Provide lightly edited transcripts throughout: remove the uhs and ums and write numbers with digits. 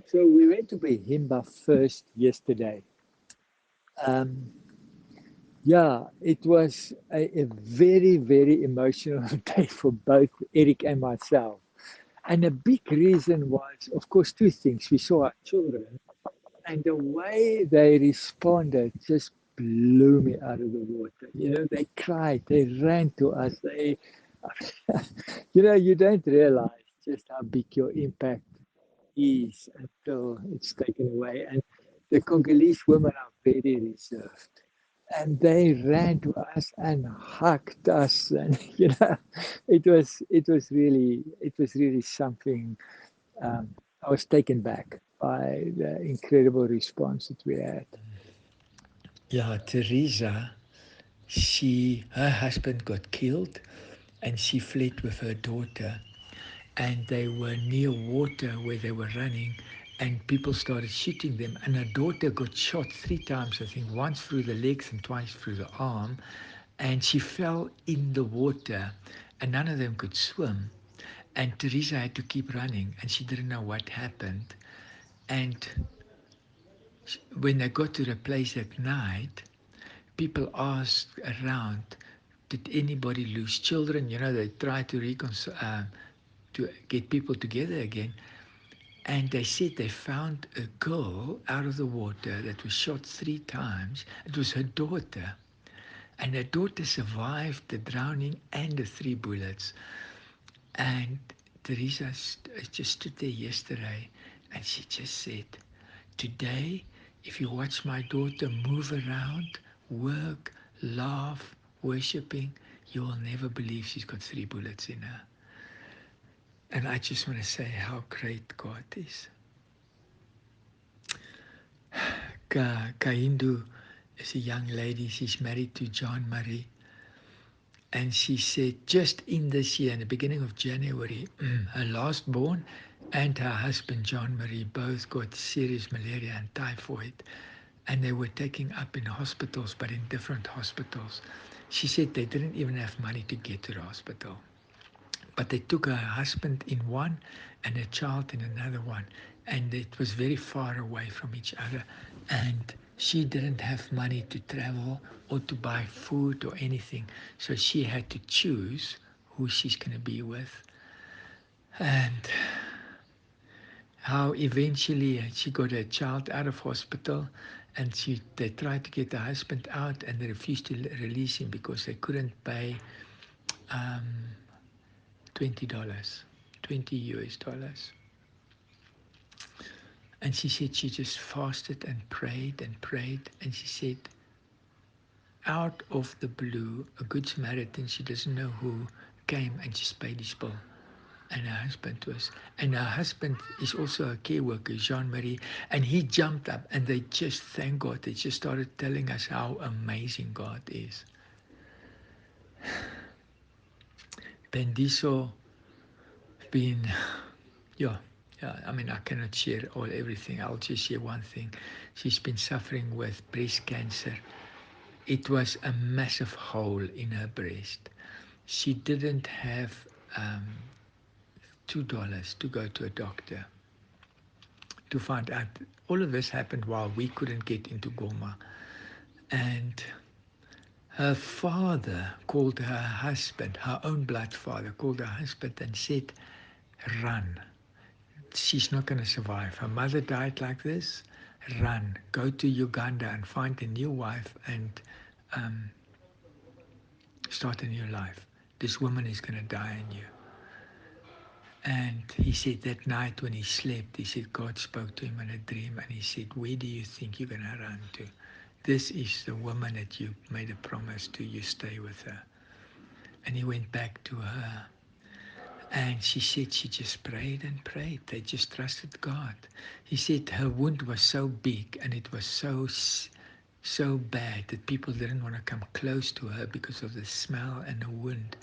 So we went to Bahimba first yesterday. Um, yeah, it was a very, very emotional day for both Eric and myself. And a big reason was, of course, two things. We saw our children, and the way they responded just blew me out of the water. They cried, they ran to us. You don't realize just how big your impact is until it's taken away. And the Congolese women are very reserved. And they ran to us and hugged us, and it was really something. I was taken back by the incredible response that we had. Yeah, Teresa, her husband got killed and she fled with her daughter. And they were near water where they were running, and people started shooting them. And her daughter got shot 3 times, I think, once through the legs and twice through the arm. And she fell in the water, and none of them could swim. And Teresa had to keep running, and she didn't know what happened. And when they got to the place at night, people asked around, did anybody lose children? They tried to reconcile, to get people together again. And they said they found a girl out of the water that was shot 3 times. It was her daughter. And her daughter survived the drowning and the 3 bullets. And Teresa just stood there yesterday and she just said, today, if you watch my daughter move around, work, laugh, worshipping, you will never believe she's got 3 bullets in her. And I just want to say how great God is. Kahindu is a young lady. She's married to John Murray. And she said just in this year, in the beginning of January, her last born and her husband, John Murray, both got serious malaria and typhoid. And they were taken up in hospitals, but in different hospitals. She said they didn't even have money to get to the hospital. But they took her husband in one and a child in another one. And it was very far away from each other. And she didn't have money to travel or to buy food or anything. So she had to choose who she's going to be with. And how eventually she got her child out of hospital, and they tried to get the husband out, and they refused to release him because they couldn't pay um, $20, $20. And she said she just fasted and prayed and prayed. And she said, out of the blue, a good Samaritan, she doesn't know who, came and just paid his bill. And her husband is also a care worker, Jean-Marie, and he jumped up and they just, thank God, they just started telling us how amazing God is. Bendiso been, yeah, I mean, I cannot share everything. I'll just share one thing. She's been suffering with breast cancer. It was a massive hole in her breast. She didn't have $2 to go to a doctor to find out. All of this happened while we couldn't get into Goma. And her father called her husband, her own blood father, called her husband and said, run. She's not going to survive. Her mother died like this. Run. Go to Uganda and find a new wife and um, start a new life. This woman is going to die in you. And he said that night when he slept, he said God spoke to him in a dream and he said, where do you think you're going to run to? This is the woman that you made a promise to, you stay with her. And he went back to her and she said she just prayed and prayed. They just trusted God. He said her wound was so big and it was so bad that people didn't want to come close to her because of the smell and the wound.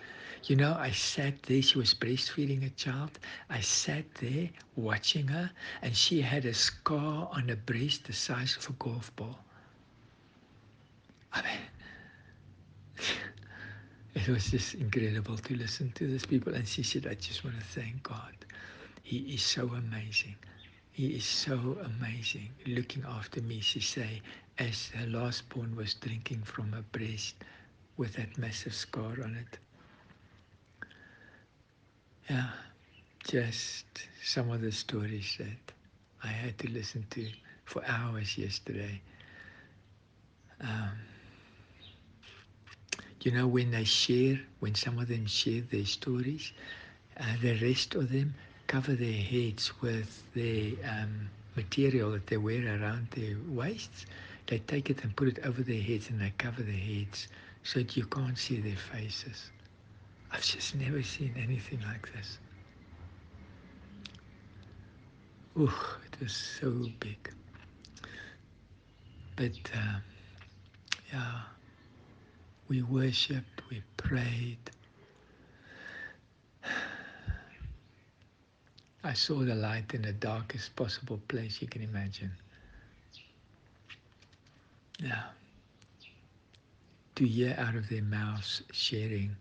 I sat there, she was breastfeeding a child. I sat there watching her, and she had a scar on her breast the size of a golf ball. I mean, it was just incredible to listen to these people. And she said, I just want to thank God. He is so amazing. He is so amazing, looking after me, she say, as her last born was drinking from her breast with that massive scar on it. Yeah, just some of the stories that I had to listen to for hours yesterday. Um, you know, when some of them share their stories, the rest of them cover their heads with the material that they wear around their waists. They take it and put it over their heads and they cover their heads so that you can't see their faces. I've just never seen anything like this. Ooh, it was so big. But yeah, we worshipped, we prayed. I saw the light in the darkest possible place you can imagine. Yeah. To hear out of their mouths sharing,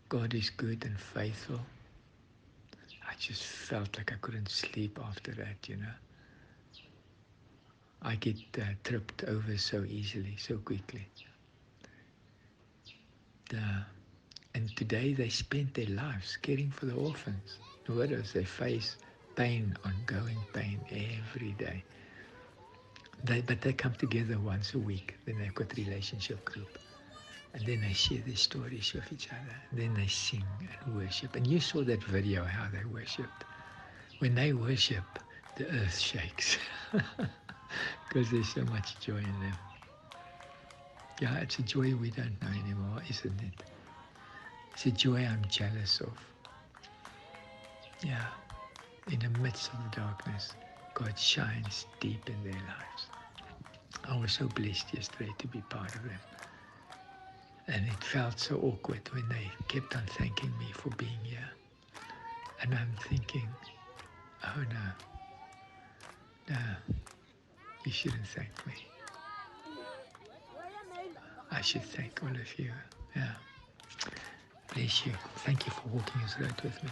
God is good and faithful. I just felt like I couldn't sleep after that, you know. I get tripped over so easily, so quickly. And today they spent their lives caring for the orphans, the widows. They face pain, ongoing pain every day. But they come together once a week. Then they've got a relationship group. And then they share their stories with each other. And then they sing and worship. And you saw that video, how they worshipped. When they worship, the earth shakes because there's so much joy in them. Yeah, it's a joy we don't know anymore, isn't it? It's a joy I'm jealous of. Yeah, in the midst of the darkness, God shines deep in their lives. I was so blessed yesterday to be part of them. And it felt so awkward when they kept on thanking me for being here. And I'm thinking, oh no, you shouldn't thank me. I should thank all of you. Yeah. Bless you. Thank you for walking this road with me.